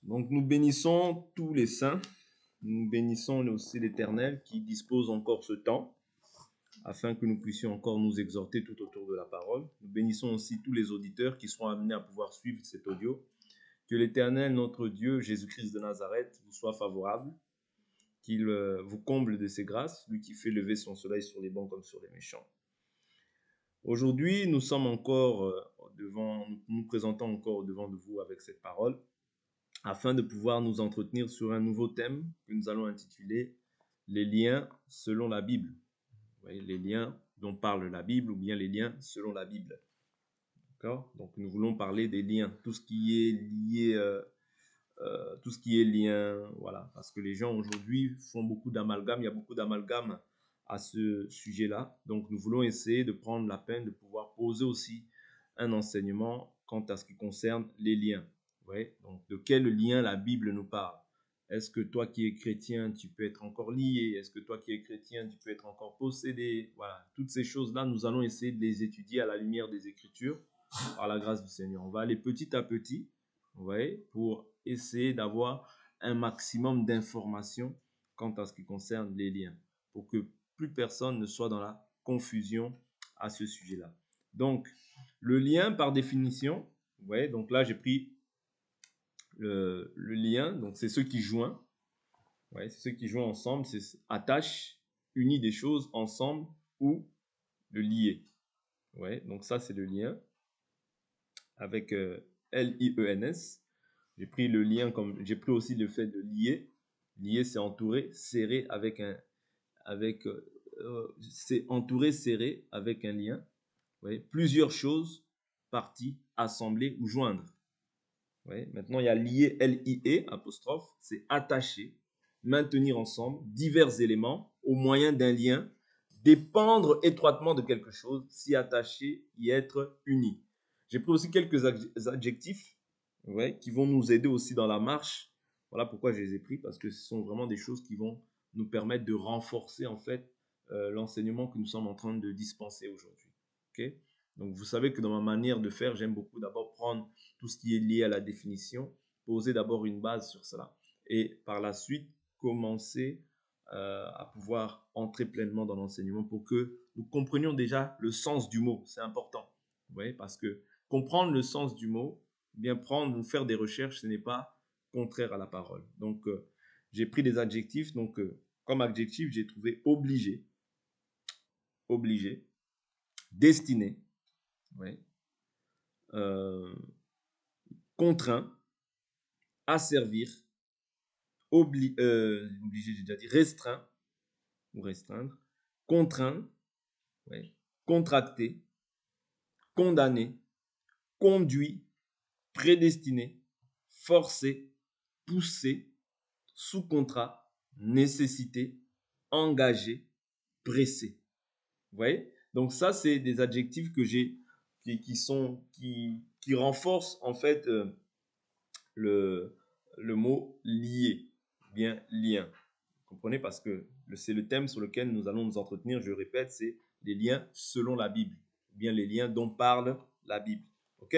Donc nous bénissons tous les saints, nous bénissons aussi l'Éternel qui dispose encore ce temps afin que nous puissions encore nous exhorter tout autour de la parole. Nous bénissons aussi tous les auditeurs qui seront amenés à pouvoir suivre cet audio. Que l'Éternel, notre Dieu, Jésus-Christ de Nazareth, vous soit favorable, qu'il vous comble de ses grâces, lui qui fait lever son soleil sur les bons comme sur les méchants. Aujourd'hui, nous sommes encore nous présentons encore devant de vous avec cette parole, afin de pouvoir nous entretenir sur un nouveau thème que nous allons intituler « Les liens selon la Bible ». Vous voyez, les liens dont parle la Bible ou bien les liens selon la Bible. D'accord ? Donc nous voulons parler des liens, tout ce qui est lié, tout ce qui est lien, voilà. Parce que les gens aujourd'hui font beaucoup d'amalgames, il y a beaucoup d'amalgames à ce sujet-là. Donc nous voulons essayer de prendre la peine de pouvoir poser aussi un enseignement quant à ce qui concerne les liens. Ouais, donc de quel lien la Bible nous parle? Est-ce que toi qui es chrétien, tu peux être encore lié? Est-ce que toi qui es chrétien, tu peux être encore possédé? Voilà, toutes ces choses-là, nous allons essayer de les étudier à la lumière des Écritures, par la grâce du Seigneur. On va aller petit à petit, vous voyez, pour essayer d'avoir un maximum d'informations quant à ce qui concerne les liens, pour que plus personne ne soit dans la confusion à ce sujet-là. Donc, le lien, par définition, vous voyez, donc là, j'ai pris le lien, donc c'est ceux qui joignent, ouais, c'est ceux qui joignent ensemble, c'est attache, unit des choses ensemble ou le lier. Ouais, donc ça c'est le lien avec L-I-E-N-S. J'ai pris le lien comme j'ai pris aussi le fait de lier. Lier c'est entouré, serré avec c'est entouré, serré avec un lien. Ouais, plusieurs choses parties, assembler ou joindre. Ouais. Maintenant, il y a lié, L-I-E, apostrophe, c'est attacher, maintenir ensemble divers éléments au moyen d'un lien, dépendre étroitement de quelque chose, s'y attacher, y être uni. J'ai pris aussi quelques adjectifs, ouais, qui vont nous aider aussi dans la marche. Voilà pourquoi je les ai pris, parce que ce sont vraiment des choses qui vont nous permettre de renforcer en fait l'enseignement que nous sommes en train de dispenser aujourd'hui. Okay? Donc vous savez que dans ma manière de faire, j'aime beaucoup d'abord prendre tout ce qui est lié à la définition, poser d'abord une base sur cela et par la suite commencer à pouvoir entrer pleinement dans l'enseignement pour que nous comprenions déjà le sens du mot. C'est important, vous voyez, parce que comprendre le sens du mot, bien prendre ou faire des recherches, ce n'est pas contraire à la parole. Donc, j'ai pris des adjectifs. Donc, comme adjectif, j'ai trouvé obligé, obligé, destiné, ouais, contraint, asservir, obligé, j'ai déjà dit, restreint ou restreindre, contraint, ouais, contracté, condamné, conduit, prédestiné, forcé, poussé, sous contrat, nécessité, engagé, pressé. Vous voyez? Donc ça, c'est des adjectifs que j'ai qui renforcent en fait le mot lié, bien lien. Vous comprenez? Parce que c'est le thème sur lequel nous allons nous entretenir, je répète, c'est les liens selon la Bible, bien les liens dont parle la Bible. Ok?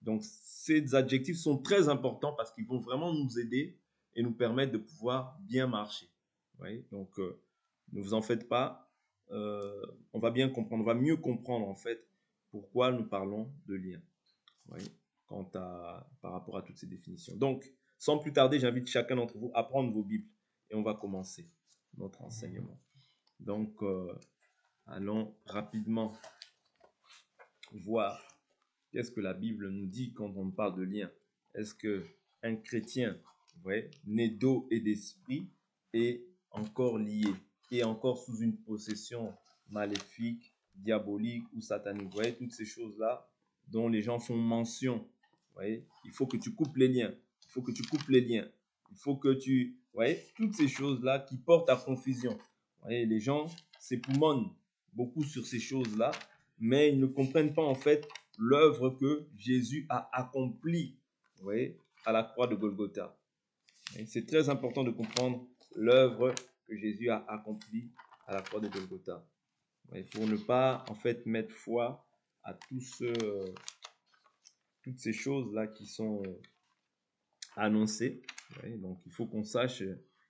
Donc ces adjectifs sont très importants parce qu'ils vont vraiment nous aider et nous permettre de pouvoir bien marcher. Vous voyez? Donc ne vous en faites pas, on va bien comprendre, on va mieux comprendre en fait pourquoi nous parlons de liens. Vous voyez? Par rapport à toutes ces définitions. Donc, sans plus tarder, j'invite chacun d'entre vous à prendre vos Bibles et on va commencer notre enseignement. Donc, allons rapidement voir qu'est-ce que la Bible nous dit quand on parle de lien. Est-ce qu'un chrétien, né d'eau et d'esprit, est encore lié, est encore sous une possession maléfique, diabolique ou satanique? Vous voyez, toutes ces choses-là dont les gens font mention. Vous voyez, il faut que tu coupes les liens. Il faut que tu coupes les liens. Il faut que tu... Vous voyez, toutes ces choses-là qui portent à confusion. Vous voyez, les gens s'époumonnent beaucoup sur ces choses-là, mais ils ne comprennent pas en fait l'œuvre que Jésus a accomplie, vous voyez, à la croix de Golgotha. C'est très important de comprendre l'œuvre que Jésus a accomplie à la croix de Golgotha. Pour ne pas en fait mettre foi à toutes ces choses-là qui sont annoncer. Ouais, donc, il faut qu'on sache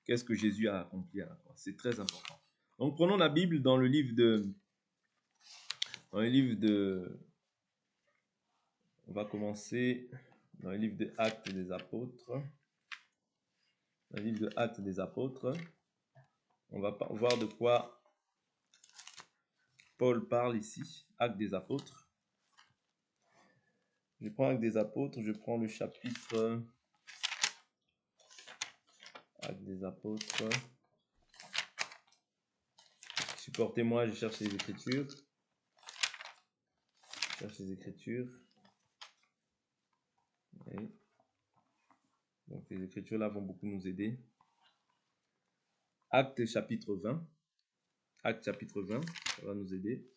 qu'est-ce que Jésus a accompli à la croix. C'est très important. Donc, prenons la Bible dans le livre de... On va commencer dans le livre des Actes des Apôtres. Dans le livre de Actes des Apôtres, on va voir de quoi Paul parle ici. Actes des Apôtres. Je prends Actes des Apôtres, je prends le chapitre... Actes des Apôtres. Supportez-moi, je cherche les Écritures. Je cherche les Écritures. Oui. Donc les Écritures là vont beaucoup nous aider. Actes chapitre 20. Actes chapitre 20, ça va nous aider.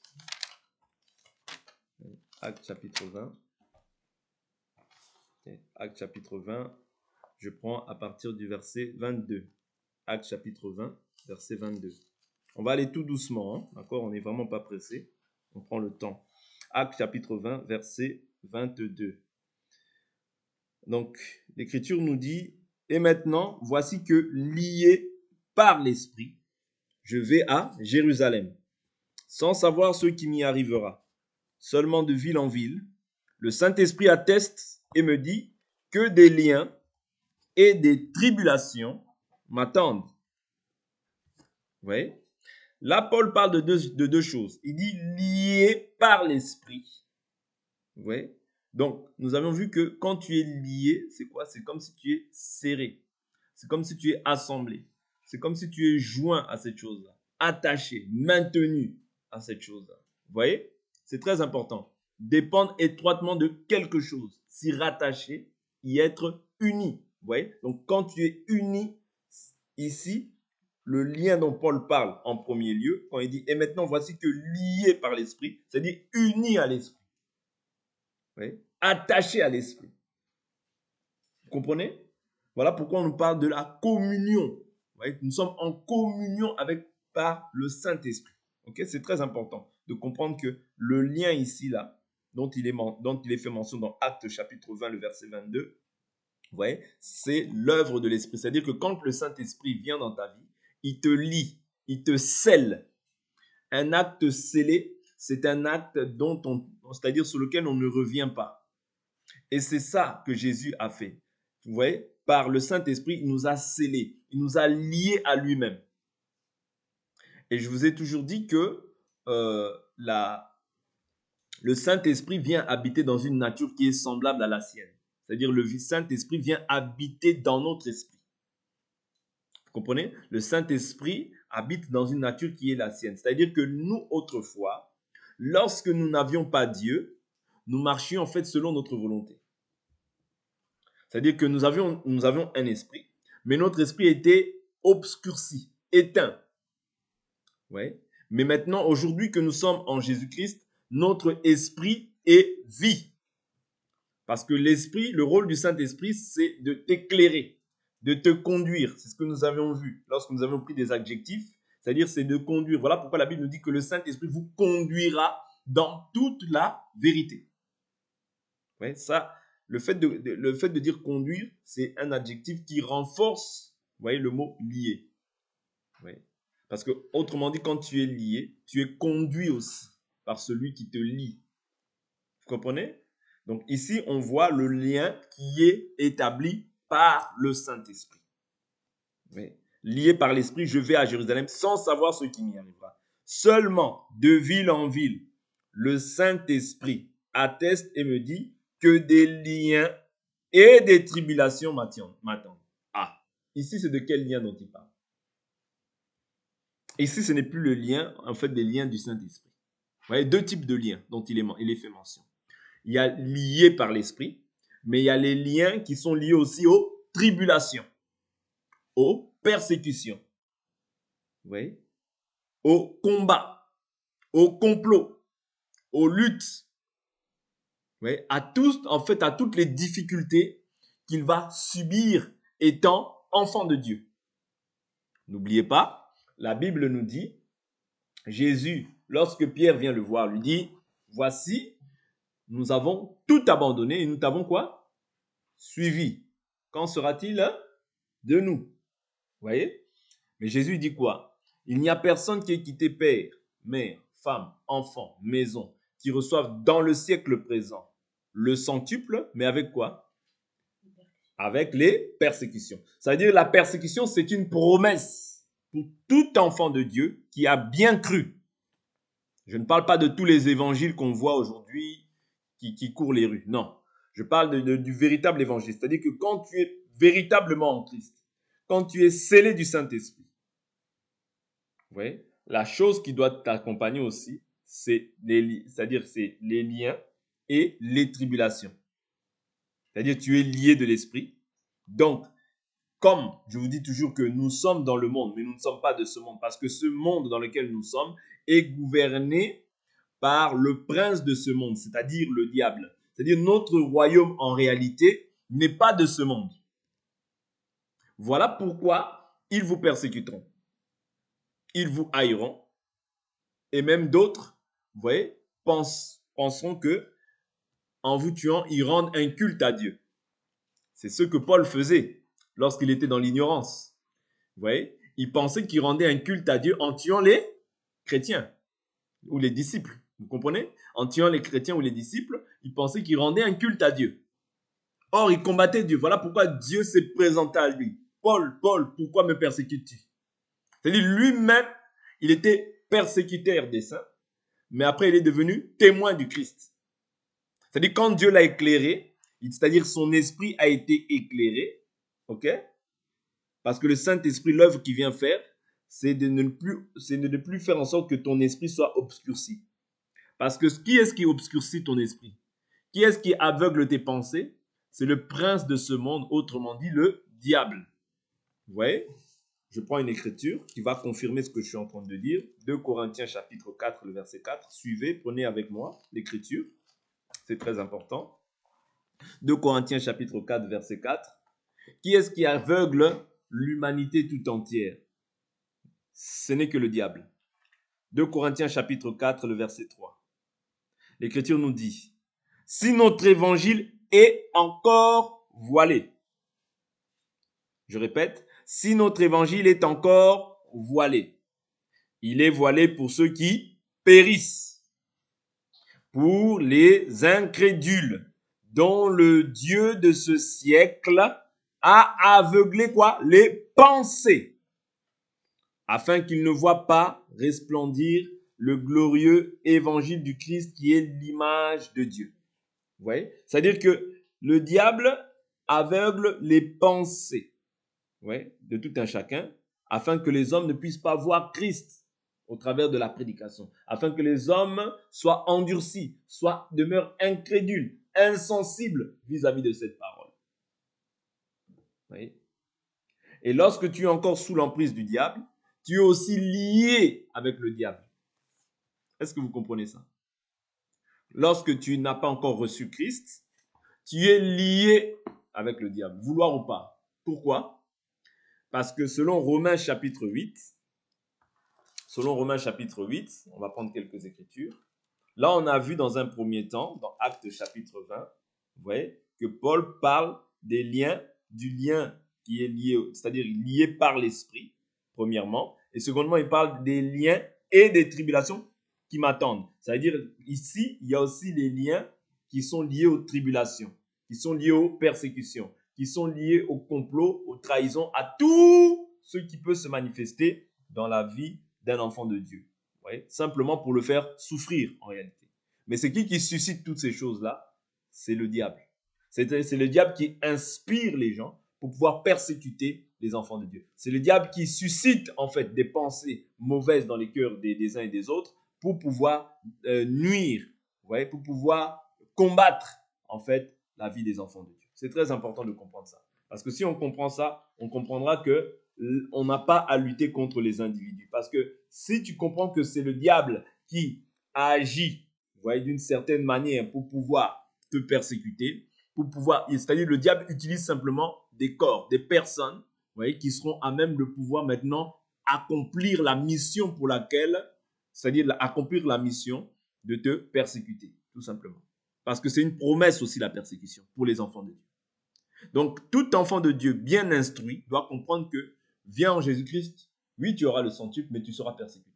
Actes chapitre 20. Actes chapitre 20, je prends à partir du verset 22. Actes chapitre 20, verset 22. On va aller tout doucement, hein, d'accord? On n'est vraiment pas pressé. On prend le temps. Actes chapitre 20, verset 22. Donc, l'Écriture nous dit, « Et maintenant, voici que lié par l'Esprit, je vais à Jérusalem, sans savoir ce qui m'y arrivera. Seulement de ville en ville, le Saint-Esprit atteste et me dit que des liens et des tribulations m'attendent. » Vous voyez? Là, Paul parle de deux choses. Il dit lié par l'Esprit. Vous voyez? Donc, nous avons vu que quand tu es lié, c'est quoi? C'est comme si tu es serré. C'est comme si tu es assemblé. C'est comme si tu es joint à cette chose-là. Attaché, maintenu à cette chose-là. Vous voyez? C'est très important. Dépendre étroitement de quelque chose. S'y rattacher, y être uni. Vous voyez? Donc, quand tu es uni, ici, le lien dont Paul parle en premier lieu, quand il dit « Et maintenant, voici que lié par l'Esprit », c'est-à-dire uni à l'Esprit. Oui. Attaché à l'Esprit. Vous comprenez? Voilà pourquoi on nous parle de la communion. Oui. Nous sommes en communion par le Saint-Esprit. Okay? C'est très important de comprendre que le lien ici, là, dont il est fait mention dans Actes chapitre 20, le verset 22, vous voyez, c'est l'œuvre de l'Esprit. C'est-à-dire que quand le Saint-Esprit vient dans ta vie, il te lie, il te scelle. Un acte scellé, c'est un acte c'est-à-dire sur lequel on ne revient pas. Et c'est ça que Jésus a fait. Vous voyez, par le Saint-Esprit, il nous a scellés, il nous a liés à lui-même. Et je vous ai toujours dit que le Saint-Esprit vient habiter dans une nature qui est semblable à la sienne. C'est-à-dire le Saint-Esprit vient habiter dans notre esprit. Vous comprenez? Le Saint-Esprit habite dans une nature qui est la sienne. C'est-à-dire que nous, autrefois, lorsque nous n'avions pas Dieu, nous marchions en fait selon notre volonté. C'est-à-dire que nous avions un esprit, mais notre esprit était obscurci, éteint. Ouais. Mais maintenant, aujourd'hui que nous sommes en Jésus-Christ, notre esprit est vie. Parce que l'esprit, le rôle du Saint-Esprit, c'est de t'éclairer, de te conduire. C'est ce que nous avions vu lorsque nous avons pris des adjectifs, c'est-à-dire c'est de conduire. Voilà pourquoi la Bible nous dit que le Saint-Esprit vous conduira dans toute la vérité. Ouais, ça, le fait de dire conduire, c'est un adjectif qui renforce, vous voyez, le mot lié. Ouais. Parce que, autrement dit, quand tu es lié, tu es conduit aussi par celui qui te lie. Vous comprenez? Donc ici, on voit le lien qui est établi par le Saint-Esprit. Oui. Lié par l'Esprit, je vais à Jérusalem sans savoir ce qui m'y arrivera. Seulement, de ville en ville, le Saint-Esprit atteste et me dit que des liens et des tribulations m'attendent. Ah, ici, c'est de quel lien dont il parle? Ici, ce n'est plus le lien, en fait, des liens du Saint-Esprit. Vous voyez, deux types de liens dont il est fait mention. Il y a lié par l'esprit, mais il y a les liens qui sont liés aussi aux tribulations, aux persécutions, vous voyez, aux combats, aux complots, aux luttes, vous voyez, à toutes les difficultés qu'il va subir étant enfant de Dieu. N'oubliez pas, la Bible nous dit, Jésus, lorsque Pierre vient le voir, lui dit, voici, nous avons tout abandonné et nous t'avons quoi? Suivi. Qu'en sera-t-il de nous? Vous voyez? Mais Jésus dit quoi? Il n'y a personne qui ait quitté père, mère, femme, enfant, maison, qui reçoive dans le siècle présent le centuple, mais avec quoi? Avec les persécutions. Ça veut dire que la persécution, c'est une promesse pour tout enfant de Dieu qui a bien cru. Je ne parle pas de tous les évangiles qu'on voit aujourd'hui qui courent les rues. Non. Je parle du véritable évangile. C'est-à-dire que quand tu es véritablement en Christ, quand tu es scellé du Saint-Esprit, vous voyez, la chose qui doit t'accompagner aussi, c'est-à-dire c'est les liens et les tribulations. C'est-à-dire tu es lié de l'esprit. Donc, comme je vous dis toujours que nous sommes dans le monde, mais nous ne sommes pas de ce monde, parce que ce monde dans lequel nous sommes est gouverné par le prince de ce monde, c'est-à-dire le diable. C'est-à-dire notre royaume en réalité n'est pas de ce monde. Voilà pourquoi ils vous persécuteront. Ils vous haïront. Et même d'autres, vous voyez, penseront que en vous tuant, ils rendent un culte à Dieu. C'est ce que Paul faisait lorsqu'il était dans l'ignorance. Vous voyez, il pensait qu'il rendait un culte à Dieu en tuant les chrétiens ou les disciples. Vous comprenez? En tuant les chrétiens ou les disciples, il pensait qu'il rendait un culte à Dieu. Or, il combattait Dieu. Voilà pourquoi Dieu s'est présenté à lui. Paul, pourquoi me persécutes-tu? C'est-à-dire lui-même, il était persécuteur des saints, mais après, il est devenu témoin du Christ. C'est-à-dire quand Dieu l'a éclairé, c'est-à-dire son esprit a été éclairé, ok? Parce que le Saint-Esprit, l'œuvre qu'il vient faire, c'est de ne plus faire en sorte que ton esprit soit obscurci. Parce que qui est-ce qui obscurcit ton esprit? Qui est-ce qui aveugle tes pensées? C'est le prince de ce monde, autrement dit le diable. Vous voyez? Je prends une écriture qui va confirmer ce que je suis en train de dire. 2 Corinthiens chapitre 4, le verset 4. Suivez, prenez avec moi l'écriture. C'est très important. 2 Corinthiens chapitre 4, verset 4. Qui est-ce qui aveugle l'humanité tout entière? Ce n'est que le diable. 2 Corinthiens chapitre 4, le verset 3. L'Écriture nous dit, si notre évangile est encore voilé, je répète, si notre évangile est encore voilé, il est voilé pour ceux qui périssent, pour les incrédules, dont le Dieu de ce siècle a aveuglé quoi? Les pensées, afin qu'ils ne voient pas resplendir le glorieux évangile du Christ qui est l'image de Dieu. Vous voyez? C'est-à-dire que le diable aveugle les pensées, ouais, de tout un chacun, afin que les hommes ne puissent pas voir Christ au travers de la prédication, afin que les hommes soient endurcis, demeurent incrédules, insensibles vis-à-vis de cette parole. Vous voyez? Et lorsque tu es encore sous l'emprise du diable, tu es aussi lié avec le diable. Est-ce que vous comprenez ça? Lorsque tu n'as pas encore reçu Christ, tu es lié avec le diable, vouloir ou pas. Pourquoi? Parce que selon Romains chapitre 8, on va prendre quelques écritures. Là, on a vu dans un premier temps, dans Actes chapitre 20, vous voyez, que Paul parle des liens, du lien qui est lié, c'est-à-dire lié par l'esprit, premièrement. Et secondement, il parle des liens et des tribulations qui m'attendent. C'est-à-dire, ici, il y a aussi les liens qui sont liés aux tribulations, qui sont liés aux persécutions, qui sont liés au complot, aux trahisons, à tout ce qui peut se manifester dans la vie d'un enfant de Dieu. Vous voyez? Simplement pour le faire souffrir en réalité. Mais c'est qui suscite toutes ces choses-là? C'est le diable. C'est le diable qui inspire les gens pour pouvoir persécuter les enfants de Dieu. C'est le diable qui suscite en fait des pensées mauvaises dans les cœurs des uns et des autres pour pouvoir nuire, vous voyez, pour pouvoir combattre en fait la vie des enfants de Dieu. C'est très important de comprendre ça. Parce que si on comprend ça, on comprendra que on n'a pas à lutter contre les individus. Parce que si tu comprends que c'est le diable qui agit, vous voyez, d'une certaine manière pour pouvoir te persécuter, pour pouvoir, c'est-à-dire le diable utilise simplement des corps, des personnes, vous voyez, qui seront à même de pouvoir maintenant accomplir la mission pour laquelle, c'est-à-dire accomplir la mission de te persécuter, tout simplement. Parce que c'est une promesse aussi la persécution pour les enfants de Dieu. Donc, tout enfant de Dieu bien instruit doit comprendre que, viens en Jésus-Christ, oui, tu auras le centuple, mais tu seras persécuté.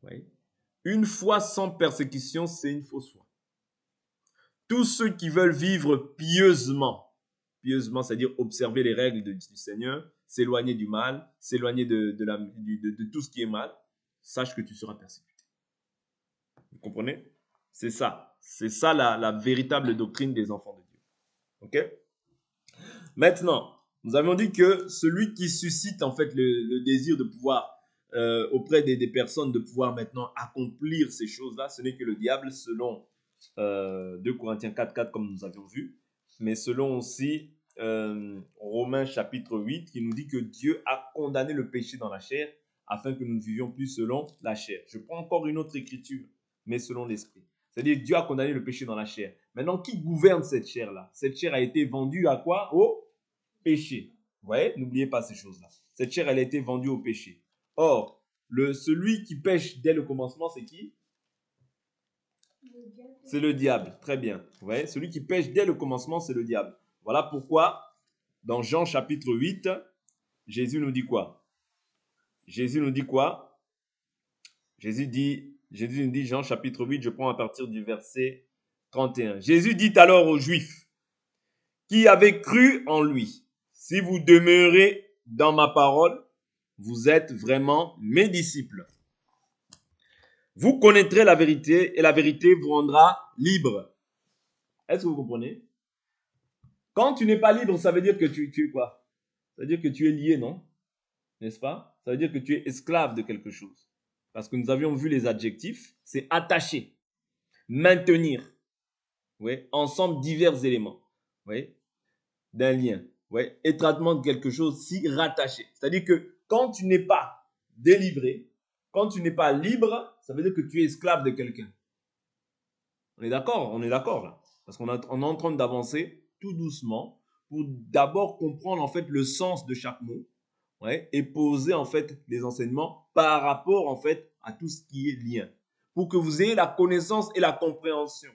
Oui. Une foi sans persécution, c'est une fausse foi. Tous ceux qui veulent vivre pieusement, c'est-à-dire observer les règles du Seigneur, s'éloigner du mal, s'éloigner de tout ce qui est mal, sache que tu seras persécuté. Vous comprenez? C'est ça. C'est ça la véritable doctrine des enfants de Dieu. Ok? Maintenant, nous avons dit que celui qui suscite en fait le désir de pouvoir auprès des personnes de pouvoir maintenant accomplir ces choses-là, ce n'est que le diable selon 2 Corinthiens 4.4 comme nous avions vu, mais selon aussi Romains chapitre 8 qui nous dit que Dieu a condamné le péché dans la chair afin que nous ne vivions plus selon la chair. Je prends encore une autre écriture, mais selon l'esprit. C'est-à-dire que Dieu a condamné le péché dans la chair. Maintenant, qui gouverne cette chair-là? Cette chair a été vendue à quoi? Au péché. Vous voyez? N'oubliez pas ces choses-là. Cette chair, elle a été vendue au péché. Or, celui qui pêche dès le commencement, c'est qui? C'est le diable. Très bien. Vous voyez? Celui qui pêche dès le commencement, c'est le diable. Voilà pourquoi, dans Jean chapitre 8, Jésus nous dit quoi? Jésus nous dit quoi? Jésus nous dit, Jean chapitre 8, je prends à partir du verset 31. Jésus dit alors aux Juifs qui avaient cru en lui, si vous demeurez dans ma parole, vous êtes vraiment mes disciples. Vous connaîtrez la vérité et la vérité vous rendra libre. Est-ce que vous comprenez? Quand tu n'es pas libre, ça veut dire que tu es quoi? Ça veut dire que tu es lié, non? N'est-ce pas? Ça veut dire que tu es esclave de quelque chose. Parce que nous avions vu les adjectifs, c'est attacher, maintenir, oui, ensemble divers éléments, oui, d'un lien, oui, étroitement de quelque chose, si rattaché. C'est-à-dire que quand tu n'es pas délivré, quand tu n'es pas libre, ça veut dire que tu es esclave de quelqu'un. On est d'accord? On est d'accord là. Parce qu'on est en train d'avancer tout doucement pour d'abord comprendre en fait le sens de chaque mot, ouais, et poser en fait les enseignements par rapport en fait à tout ce qui est lien. Pour que vous ayez la connaissance et la compréhension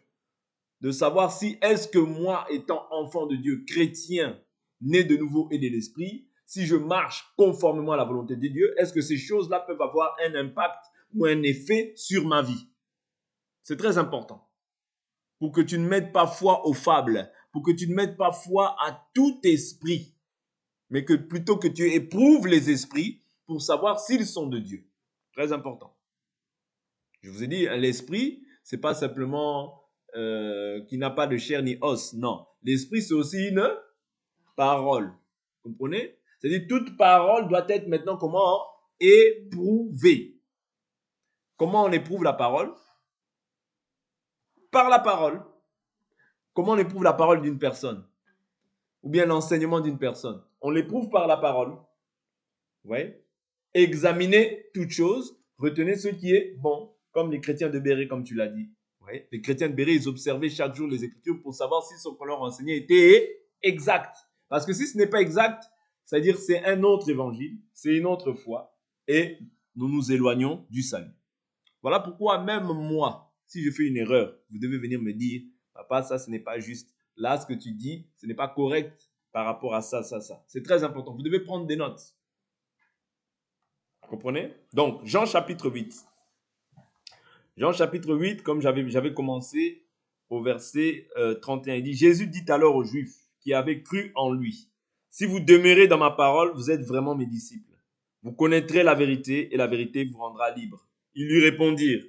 de savoir si est-ce que moi, étant enfant de Dieu, chrétien, né de nouveau et de l'esprit, si je marche conformément à la volonté de Dieu, est-ce que ces choses-là peuvent avoir un impact ou un effet sur ma vie? C'est très important. Pour que tu ne mettes pas foi aux fables, pour que tu ne mettes pas foi à tout esprit, mais que plutôt que tu éprouves les esprits pour savoir s'ils sont de Dieu. Très important. Je vous ai dit, l'esprit, c'est pas simplement qui n'a pas de chair ni os. Non. L'esprit, c'est aussi une parole. Vous comprenez? C'est-à-dire, toute parole doit être maintenant comment? Éprouvée. Comment on éprouve la parole? Par la parole. Comment on éprouve la parole d'une personne? Ou bien l'enseignement d'une personne? On l'éprouve par la parole. Oui. Examinez toute chose, retenez ce qui est bon, comme les chrétiens de Béret, comme tu l'as dit. Oui. Les chrétiens de Béret, ils observaient chaque jour les Écritures pour savoir si ce qu'on leur enseignait était exact. Parce que si ce n'est pas exact, c'est-à-dire c'est un autre évangile, c'est une autre foi, et nous nous éloignons du salut. Voilà pourquoi même moi, si je fais une erreur, vous devez venir me dire, papa, ça, ce n'est pas juste. Là, ce que tu dis, ce n'est pas correct par rapport à ça, ça, ça. C'est très important. Vous devez prendre des notes. Vous comprenez? Donc, Jean chapitre 8. Jean chapitre 8, comme j'avais commencé au verset 31, il dit, Jésus dit alors aux Juifs qui avaient cru en lui, si vous demeurez dans ma parole, vous êtes vraiment mes disciples. Vous connaîtrez la vérité et la vérité vous rendra libre. Ils lui répondirent,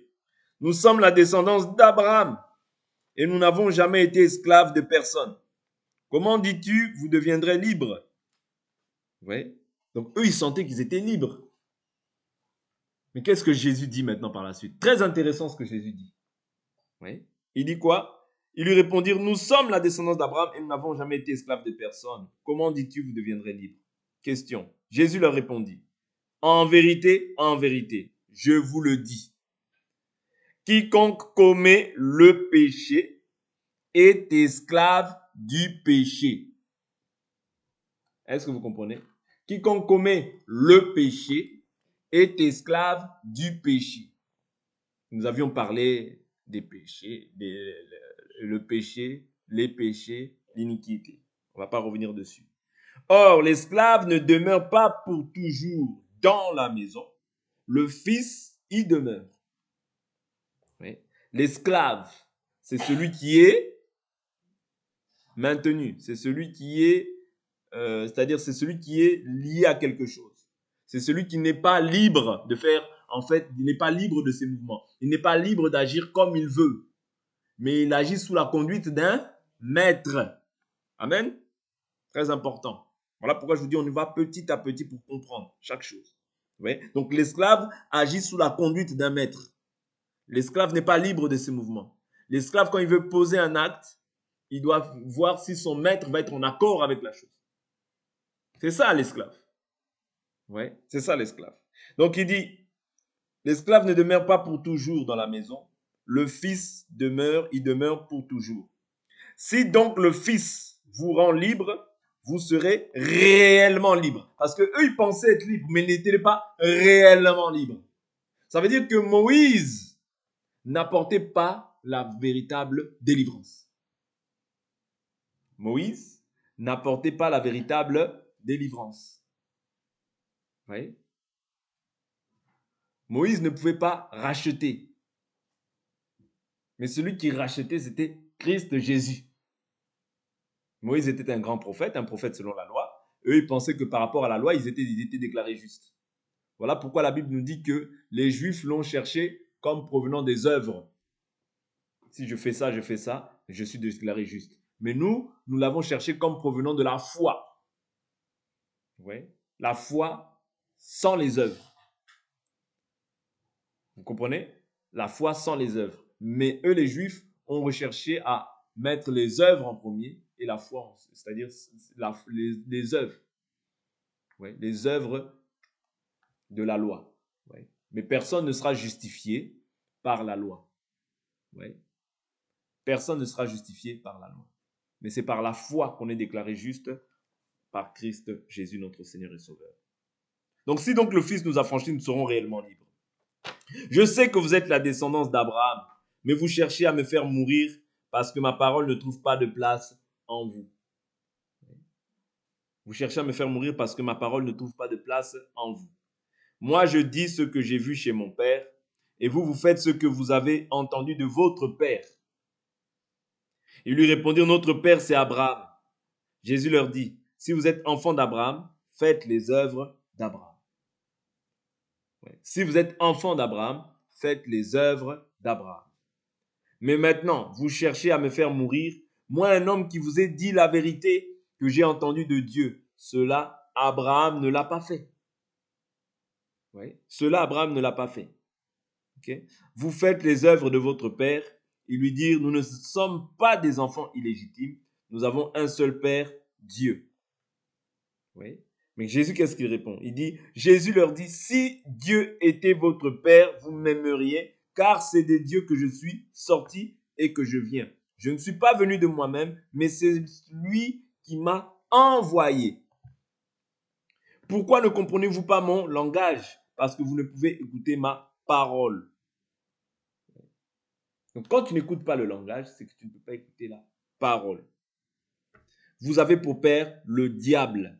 nous sommes la descendance d'Abraham et nous n'avons jamais été esclaves de personne. Comment dis-tu, vous deviendrez libres? Oui. Donc eux, ils sentaient qu'ils étaient libres. Mais qu'est-ce que Jésus dit maintenant par la suite? Très intéressant ce que Jésus dit. Oui. Il dit quoi? Ils lui répondirent, nous sommes la descendance d'Abraham et nous n'avons jamais été esclaves de personne. Comment dis-tu, vous deviendrez libres? Question. Jésus leur répondit, en vérité, je vous le dis. Quiconque commet le péché est esclave du péché. Est-ce que vous comprenez? Quiconque commet le péché est esclave du péché. Nous avions parlé des péchés, le péché, les péchés, l'iniquité. On ne va pas revenir dessus. Or, l'esclave ne demeure pas pour toujours dans la maison. Le fils y demeure. Oui. L'esclave, c'est celui qui est maintenu. C'est celui qui est, c'est-à-dire c'est celui qui est lié à quelque chose. C'est celui qui n'est pas libre de faire, en fait, il n'est pas libre de ses mouvements. Il n'est pas libre d'agir comme il veut. Mais il agit sous la conduite d'un maître. Amen. Très important. Voilà pourquoi je vous dis, on y va petit à petit pour comprendre chaque chose. Oui? Donc l'esclave agit sous la conduite d'un maître. L'esclave n'est pas libre de ses mouvements. L'esclave, quand il veut poser un acte, il doit voir si son maître va être en accord avec la chose. C'est ça l'esclave. Oui, c'est ça l'esclave. Donc il dit, l'esclave ne demeure pas pour toujours dans la maison. Le fils demeure, il demeure pour toujours. Si donc le fils vous rend libre, vous serez réellement libre. Parce que eux, ils pensaient être libres, mais ils n'étaient pas réellement libres. Ça veut dire que Moïse n'apportait pas la véritable délivrance. Moïse n'apportait pas la véritable délivrance. Vous voyez? Moïse ne pouvait pas racheter. Mais celui qui rachetait, c'était Christ Jésus. Moïse était un grand prophète, un prophète selon la loi. Eux, ils pensaient que par rapport à la loi, ils étaient déclarés justes. Voilà pourquoi la Bible nous dit que les Juifs l'ont cherché comme provenant des œuvres. Si je fais ça, je suis déclaré juste. Mais nous l'avons cherché comme provenant de la foi. Oui. La foi sans les œuvres. Vous comprenez? La foi sans les œuvres. Mais eux, les Juifs, ont recherché à mettre les œuvres en premier et la foi, c'est-à-dire les œuvres. Oui. Les œuvres de la loi. Oui. Mais personne ne sera justifié par la loi. Oui. Personne ne sera justifié par la loi. Mais c'est par la foi qu'on est déclaré juste par Christ Jésus, notre Seigneur et Sauveur. Donc si donc le Fils nous affranchit, nous serons réellement libres. Je sais que vous êtes la descendance d'Abraham, mais vous cherchez à me faire mourir parce que ma parole ne trouve pas de place en vous. Vous cherchez à me faire mourir parce que ma parole ne trouve pas de place en vous. Moi, je dis ce que j'ai vu chez mon père, et vous, vous faites ce que vous avez entendu de votre père. Ils lui répondirent, notre père, c'est Abraham. Jésus leur dit, si vous êtes enfants d'Abraham, faites les œuvres d'Abraham. Si vous êtes enfants d'Abraham, faites les œuvres d'Abraham. Mais maintenant, vous cherchez à me faire mourir, moi, un homme qui vous ait dit la vérité que j'ai entendue de Dieu. Cela, Abraham ne l'a pas fait. Oui. Cela, Abraham ne l'a pas fait. Okay? Vous faites les œuvres de votre père. Ils lui dirent, nous ne sommes pas des enfants illégitimes. Nous avons un seul père, Dieu. Oui. Mais Jésus, qu'est-ce qu'il répond? Il dit, Jésus leur dit, si Dieu était votre père, vous m'aimeriez, car c'est de Dieu que je suis sorti et que je viens. Je ne suis pas venu de moi-même, mais c'est lui qui m'a envoyé. Pourquoi ne comprenez-vous pas mon langage? Parce que vous ne pouvez écouter ma parole. Donc, quand tu n'écoutes pas le langage, c'est que tu ne peux pas écouter la parole. Vous avez pour père le diable.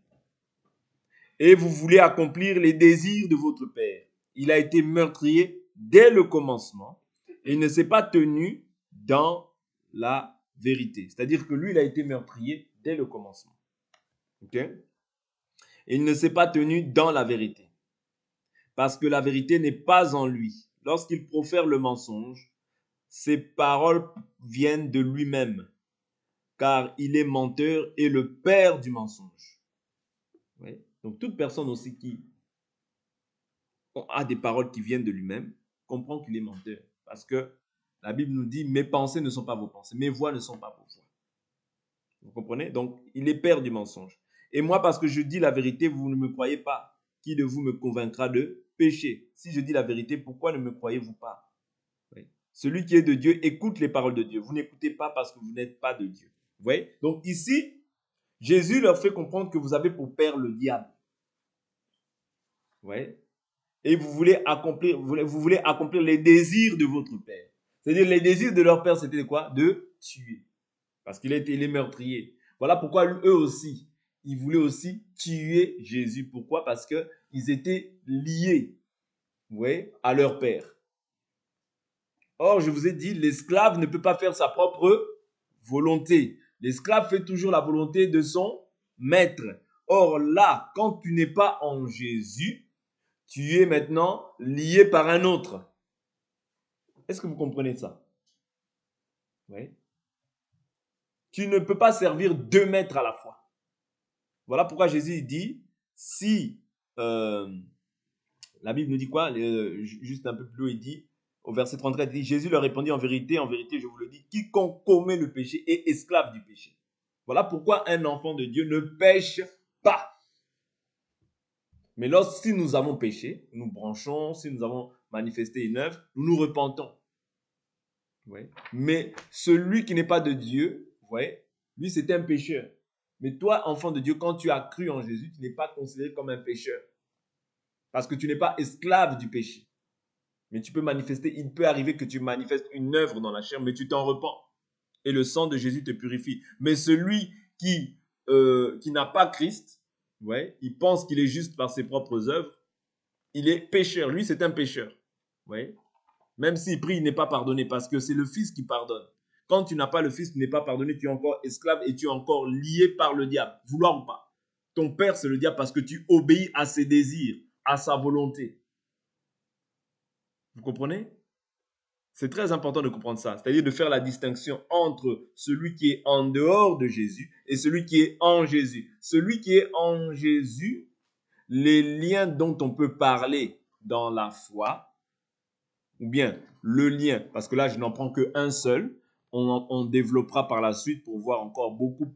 Et vous voulez accomplir les désirs de votre père. Il a été meurtrier dès le commencement et il ne s'est pas tenu dans la vérité. C'est-à-dire que lui, il a été meurtrier dès le commencement. Okay? Et il ne s'est pas tenu dans la vérité. Parce que la vérité n'est pas en lui. Lorsqu'il profère le mensonge, ses paroles viennent de lui-même. Car il est menteur et le père du mensonge. Oui. Donc toute personne aussi qui a des paroles qui viennent de lui-même comprend qu'il est menteur. Parce que la Bible nous dit, mes pensées ne sont pas vos pensées, mes voix ne sont pas vos voix. Vous comprenez? Donc il est père du mensonge. Et moi, parce que je dis la vérité, vous ne me croyez pas. Qui de vous me convaincra de pécher? Si je dis la vérité, pourquoi ne me croyez-vous pas? Oui. Celui qui est de Dieu écoute les paroles de Dieu. Vous n'écoutez pas parce que vous n'êtes pas de Dieu. Vous voyez? Donc ici, Jésus leur fait comprendre que vous avez pour père le diable. Vous voyez? Et vous voulez accomplir les désirs de votre père. C'est-à-dire les désirs de leur père, c'était quoi? De tuer. Parce qu'il est meurtrier. Voilà pourquoi eux aussi, ils voulaient aussi tuer Jésus. Pourquoi? Parce qu'ils étaient liés, vous voyez, à leur père. Or, je vous ai dit, l'esclave ne peut pas faire sa propre volonté. L'esclave fait toujours la volonté de son maître. Or là, quand tu n'es pas en Jésus, tu es maintenant lié par un autre. Est-ce que vous comprenez ça? Oui. Tu ne peux pas servir deux maîtres à la fois. Voilà pourquoi Jésus dit, si la Bible nous dit quoi? Juste un peu plus haut, il dit, au verset 33, il dit, Jésus leur répondit, en vérité, je vous le dis, quiconque commet le péché est esclave du péché. Voilà pourquoi un enfant de Dieu ne pêche pas. Mais lorsque nous avons péché, nous branchons, si nous avons manifesté une œuvre, nous nous repentons. Oui. Mais celui qui n'est pas de Dieu, oui, lui c'est un pécheur. Mais toi, enfant de Dieu, quand tu as cru en Jésus, tu n'es pas considéré comme un pécheur. Parce que tu n'es pas esclave du péché. Mais tu peux manifester, il peut arriver que tu manifestes une œuvre dans la chair, mais tu t'en repens. Et le sang de Jésus te purifie. Mais celui qui n'a pas Christ, ouais, il pense qu'il est juste par ses propres œuvres, il est pécheur. Lui, c'est un pécheur. Ouais. Même s'il prie, il n'est pas pardonné parce que c'est le Fils qui pardonne. Quand tu n'as pas le Fils, tu n'es pas pardonné, tu es encore esclave et tu es encore lié par le diable, vouloir ou pas. Ton père, c'est le diable parce que tu obéis à ses désirs, à sa volonté. Vous comprenez? C'est très important de comprendre ça, c'est-à-dire de faire la distinction entre celui qui est en dehors de Jésus et celui qui est en Jésus. Celui qui est en Jésus, les liens dont on peut parler dans la foi, ou bien le lien, parce que là je n'en prends qu'un seul, on développera par la suite pour voir encore beaucoup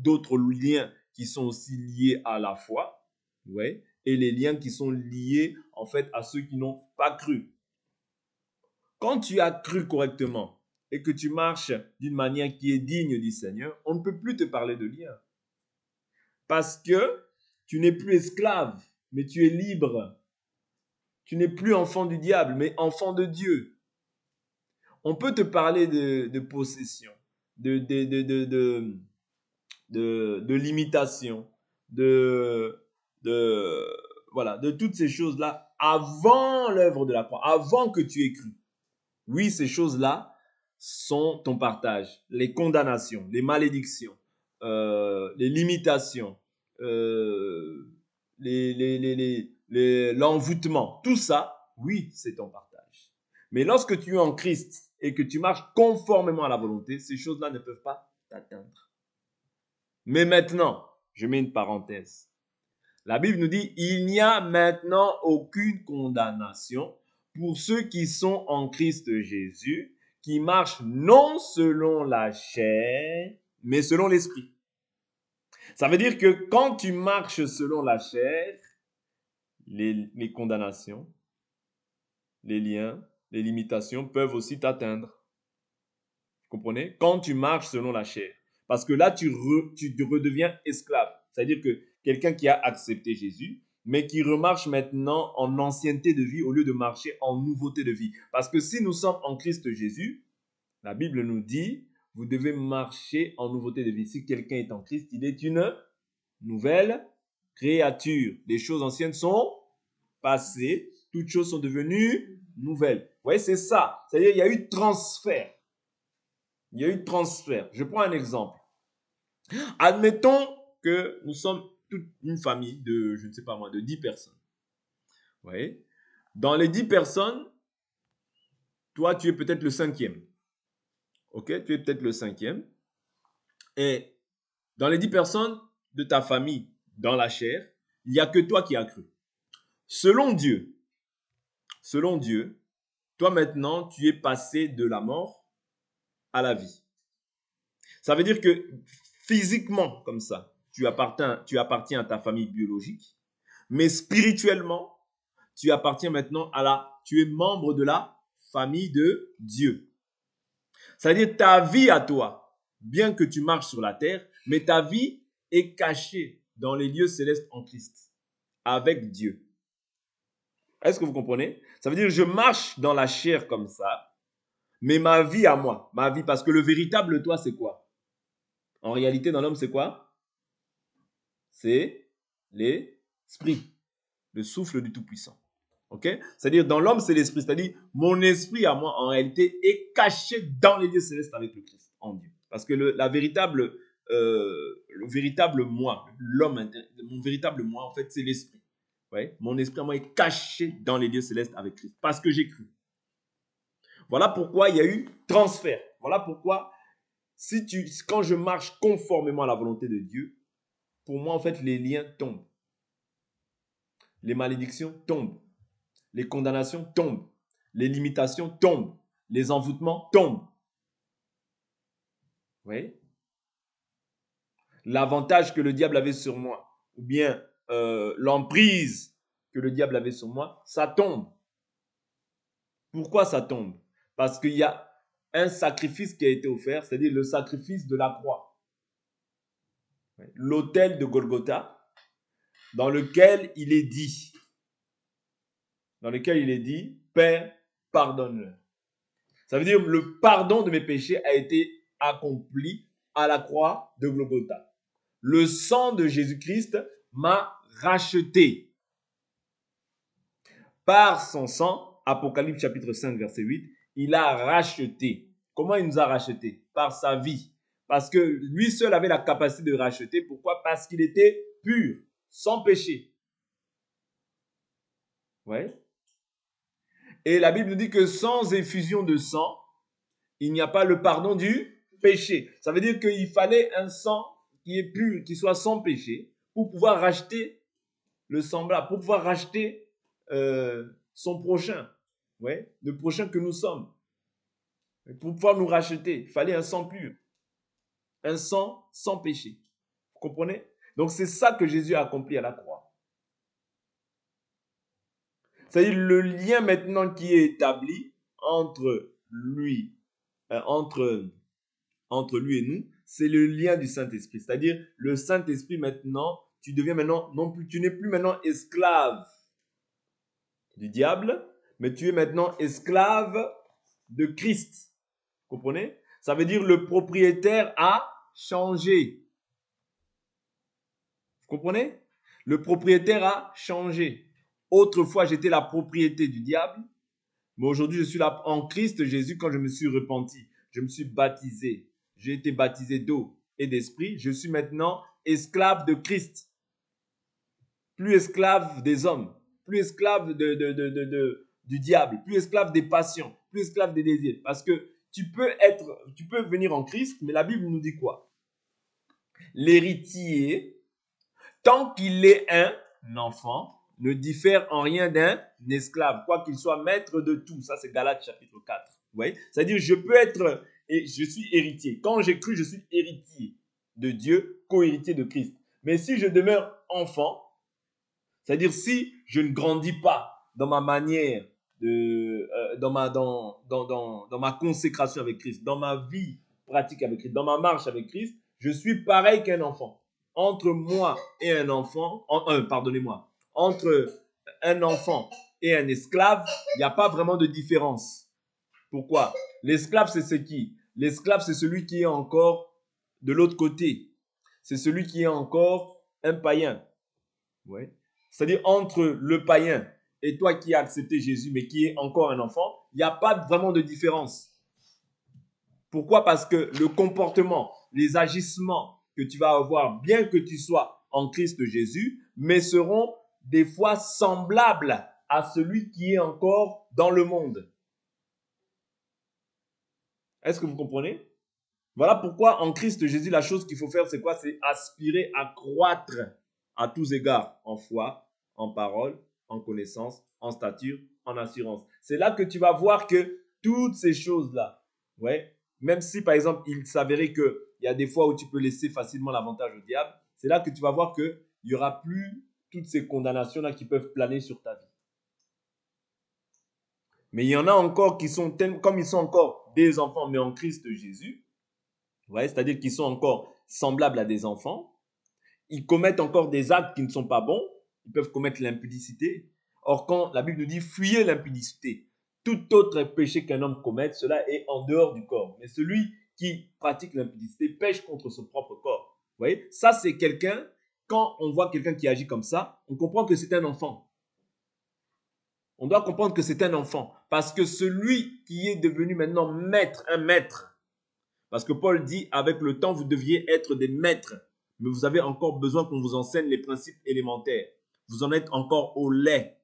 d'autres liens qui sont aussi liés à la foi, ouais, et les liens qui sont liés en fait à ceux qui n'ont pas cru. Quand tu as cru correctement et que tu marches d'une manière qui est digne du Seigneur, on ne peut plus te parler de lien. Parce que tu n'es plus esclave, mais tu es libre. Tu n'es plus enfant du diable, mais enfant de Dieu. On peut te parler de possession, de limitation, voilà, de toutes ces choses-là avant l'œuvre de la croix, avant que tu aies cru. Oui, ces choses-là sont ton partage. Les condamnations, les malédictions, les limitations, l'envoûtement, tout ça, oui, c'est ton partage. Mais lorsque tu es en Christ et que tu marches conformément à la volonté, ces choses-là ne peuvent pas t'atteindre. Mais maintenant, je mets une parenthèse. La Bible nous dit, il n'y a maintenant aucune condamnation pour ceux qui sont en Christ Jésus, qui marchent non selon la chair, mais selon l'esprit. Ça veut dire que quand tu marches selon la chair, les condamnations, les liens, les limitations peuvent aussi t'atteindre. Vous comprenez? Quand tu marches selon la chair. Parce que là, tu redeviens esclave. C'est-à-dire que quelqu'un qui a accepté Jésus, mais qui remarche maintenant en ancienneté de vie au lieu de marcher en nouveauté de vie. Parce que si nous sommes en Christ Jésus, la Bible nous dit, vous devez marcher en nouveauté de vie. Si quelqu'un est en Christ, il est une nouvelle créature. Les choses anciennes sont passées, toutes choses sont devenues nouvelles. Vous voyez, c'est ça. C'est-à-dire qu'il y a eu transfert. Il y a eu transfert. Je prends un exemple. Admettons que nous sommes toute une famille de, je ne sais pas moi, de 10 personnes. Vous voyez? Dans les 10 personnes, toi, tu es peut-être le 5e. Ok? Tu es peut-être le 5e. Et dans les 10 personnes de ta famille, dans la chair, il n'y a que toi qui as cru. Selon Dieu, toi maintenant, tu es passé de la mort à la vie. Ça veut dire que physiquement, comme ça, tu appartiens à ta famille biologique, mais spirituellement, tu appartiens maintenant tu es membre de la famille de Dieu. Ça veut dire ta vie à toi, bien que tu marches sur la terre, mais ta vie est cachée dans les lieux célestes en Christ, avec Dieu. Est-ce que vous comprenez? Ça veut dire je marche dans la chair comme ça, mais ma vie à moi, ma vie, parce que le véritable toi, c'est quoi? En réalité, dans l'homme, c'est quoi? C'est l'esprit, le souffle du Tout-Puissant. Ok? C'est-à-dire, dans l'homme, c'est l'esprit. C'est-à-dire, mon esprit à moi, en réalité, est caché dans les lieux célestes avec le Christ, en Dieu. Parce que le véritable moi, l'homme, mon véritable moi, en fait, c'est l'esprit. Ouais? Mon esprit à moi est caché dans les lieux célestes avec Christ. Parce que j'ai cru. Voilà pourquoi il y a eu transfert. Voilà pourquoi, quand je marche conformément à la volonté de Dieu, pour moi, en fait, les liens tombent. Les malédictions tombent. Les condamnations tombent. Les limitations tombent. Les envoûtements tombent. Oui. L'avantage que le diable avait sur moi, ou bien l'emprise que le diable avait sur moi, ça tombe. Pourquoi ça tombe? Parce qu'il y a un sacrifice qui a été offert, c'est-à-dire le sacrifice de la croix. L'autel de Golgotha, dans lequel il est dit, Père, pardonne-le. Ça veut dire le pardon de mes péchés a été accompli à la croix de Golgotha. Le sang de Jésus-Christ m'a racheté. Par son sang, Apocalypse chapitre 5, verset 8, il a racheté. Comment il nous a racheté? Par sa vie. Parce que lui seul avait la capacité de racheter. Pourquoi? Parce qu'il était pur, sans péché. Ouais. Et la Bible nous dit que sans effusion de sang, il n'y a pas le pardon du péché. Ça veut dire qu'il fallait un sang qui est pur, qui soit sans péché, pour pouvoir racheter le semblable, pour pouvoir racheter son prochain, ouais, le prochain que nous sommes. Pour pouvoir nous racheter, il fallait un sang pur, un sang sans péché. Vous comprenez? Donc c'est ça que Jésus a accompli à la croix. C'est-à-dire le lien maintenant qui est établi entre lui, entre lui et nous, c'est le lien du Saint-Esprit. C'est-à-dire le Saint-Esprit maintenant, tu n'es plus maintenant esclave du diable, mais tu es maintenant esclave de Christ. Vous comprenez? Ça veut dire le propriétaire a changé. Vous comprenez? Le propriétaire a changé. Autrefois, j'étais la propriété du diable, mais aujourd'hui, je suis là en Christ Jésus quand je me suis repenti. Je me suis baptisé. J'ai été baptisé d'eau et d'esprit. Je suis maintenant esclave de Christ. Plus esclave des hommes. Plus esclave du diable. Plus esclave des passions. Plus esclave des désirs. Parce que tu peux venir en Christ, mais la Bible nous dit quoi? L'héritier, tant qu'il est un enfant, ne diffère en rien d'un esclave, quoi qu'il soit maître de tout. Ça, c'est Galates chapitre 4. Vous voyez? C'est-à-dire, je suis héritier. Quand j'ai cru, je suis héritier de Dieu, co-héritier de Christ. Mais si je demeure enfant, c'est-à-dire si je ne grandis pas dans ma manière dans ma consécration avec Christ, dans ma vie pratique avec Christ, dans ma marche avec Christ, je suis pareil qu'un enfant. Entre moi et un enfant, entre un enfant et un esclave, il n'y a pas vraiment de différence. Pourquoi? L'esclave, c'est qui? L'esclave, c'est celui qui est encore de l'autre côté. C'est celui qui est encore un païen. Ouais. C'est-à-dire entre le païen et toi qui as accepté Jésus, mais qui est encore un enfant, il n'y a pas vraiment de différence. Pourquoi? Parce que le comportement, les agissements que tu vas avoir, bien que tu sois en Christ Jésus, mais seront des fois semblables à celui qui est encore dans le monde. Est-ce que vous comprenez? Voilà pourquoi en Christ Jésus, la chose qu'il faut faire, c'est quoi? C'est aspirer à croître à tous égards, en foi, en parole, en connaissance, en stature, en assurance. C'est là que tu vas voir que toutes ces choses-là, ouais, même si par exemple il s'avérait qu'il y a des fois où tu peux laisser facilement l'avantage au diable, c'est là que tu vas voir qu'il n'y aura plus toutes ces condamnations-là qui peuvent planer sur ta vie. Mais il y en a encore qui sont, comme ils sont encore des enfants, mais en Christ Jésus, ouais, c'est-à-dire qu'ils sont encore semblables à des enfants, ils commettent encore des actes qui ne sont pas bons, ils peuvent commettre l'impudicité. Or, quand la Bible nous dit fuyez l'impudicité, tout autre péché qu'un homme commette, cela est en dehors du corps. Mais celui qui pratique l'impudicité pêche contre son propre corps. Vous voyez, ça c'est quelqu'un, quand on voit quelqu'un qui agit comme ça, on comprend que c'est un enfant. On doit comprendre que c'est un enfant. Parce que celui qui est devenu maintenant maître, un maître, parce que Paul dit, avec le temps, vous deviez être des maîtres, mais vous avez encore besoin qu'on vous enseigne les principes élémentaires. Vous en êtes encore au lait,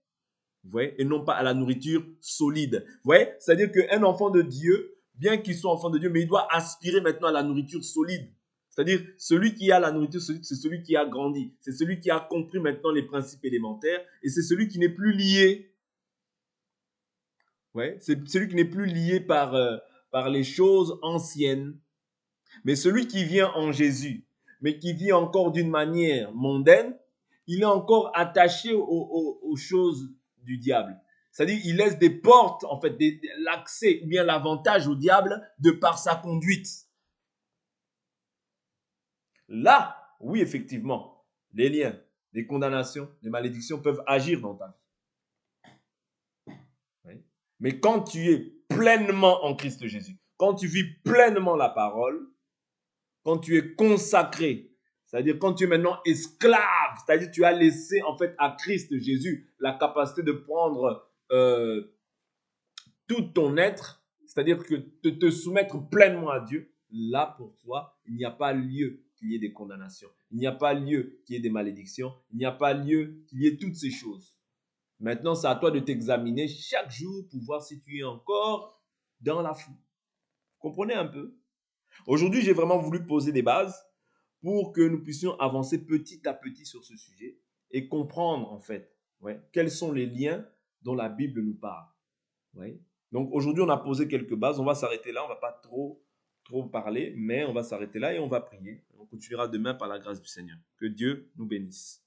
vous voyez, et non pas à la nourriture solide. Vous voyez, c'est-à-dire qu'un enfant de Dieu, bien qu'il soit enfant de Dieu, mais il doit aspirer maintenant à la nourriture solide. C'est-à-dire, celui qui a la nourriture solide, c'est celui qui a grandi. C'est celui qui a compris maintenant les principes élémentaires, et c'est celui qui n'est plus lié. Ouais, c'est celui qui n'est plus lié par les choses anciennes. Mais celui qui vient en Jésus, mais qui vit encore d'une manière mondaine, il est encore attaché aux choses du diable. C'est-à-dire, il laisse des portes, en fait, l'accès ou bien l'avantage au diable de par sa conduite. Là, oui, effectivement, les liens, les condamnations, les malédictions peuvent agir dans ta vie. Mais quand tu es pleinement en Christ Jésus, quand tu vis pleinement la parole, quand tu es consacré, c'est-à-dire quand tu es maintenant esclave, c'est-à-dire tu as laissé en fait à Christ Jésus la capacité de prendre tout ton être, c'est-à-dire que de te soumettre pleinement à Dieu, là pour toi, il n'y a pas lieu qu'il y ait des condamnations, il n'y a pas lieu qu'il y ait des malédictions, il n'y a pas lieu qu'il y ait toutes ces choses. Maintenant, c'est à toi de t'examiner chaque jour pour voir si tu es encore dans la foi. Comprenez un peu? Aujourd'hui, j'ai vraiment voulu poser des bases pour que nous puissions avancer petit à petit sur ce sujet et comprendre en fait quels sont les liens dont la Bible nous parle. Ouais. Donc aujourd'hui, on a posé quelques bases. On va s'arrêter là. On ne va pas trop parler, mais on va s'arrêter là et on va prier. On continuera demain par la grâce du Seigneur. Que Dieu nous bénisse.